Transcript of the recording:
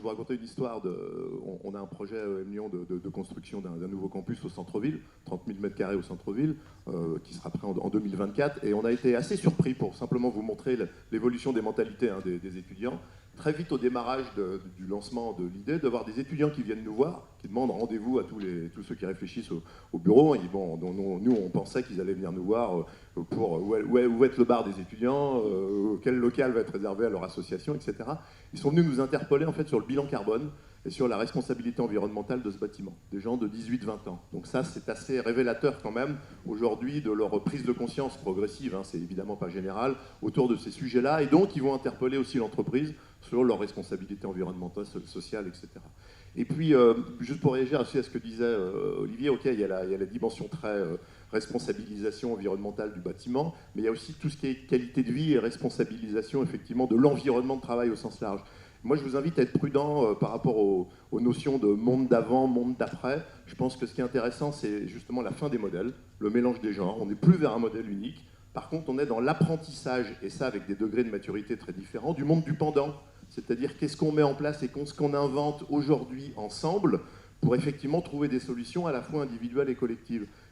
vous raconter une histoire. On a un projet EM Lyon de construction d'un nouveau campus au centre-ville, 30 000 m² au centre-ville, qui sera prêt en 2024. Et on a été assez surpris, pour simplement vous montrer l'évolution des mentalités des étudiants. Très vite au démarrage du lancement de l'idée, de voir des étudiants qui viennent nous voir, qui demandent rendez-vous à tous ceux qui réfléchissent au bureau. Et bon, nous, on pensait qu'ils allaient venir nous voir pour où va être le bar des étudiants, quel local va être réservé à leur association, etc. Ils sont venus nous interpeller en fait sur le bilan carbone et sur la responsabilité environnementale de ce bâtiment, des gens de 18-20 ans. Donc ça, c'est assez révélateur quand même aujourd'hui de leur prise de conscience progressive, hein, c'est évidemment pas général, autour de ces sujets-là, et donc ils vont interpeller aussi l'entreprise sur leur responsabilité environnementale, sociale, etc. Et puis, juste pour réagir aussi à ce que disait Olivier, ok, il y a la dimension très responsabilisation environnementale du bâtiment, mais il y a aussi tout ce qui est qualité de vie et responsabilisation effectivement de l'environnement de travail au sens large. Moi, je vous invite à être prudent par rapport aux notions de monde d'avant, monde d'après. Je pense que ce qui est intéressant, c'est justement la fin des modèles, le mélange des genres. On n'est plus vers un modèle unique. Par contre, on est dans l'apprentissage, et ça avec des degrés de maturité très différents, du monde du pendant. C'est-à-dire qu'est-ce qu'on met en place et ce qu'on invente aujourd'hui ensemble pour effectivement trouver des solutions à la fois individuelles et collectives.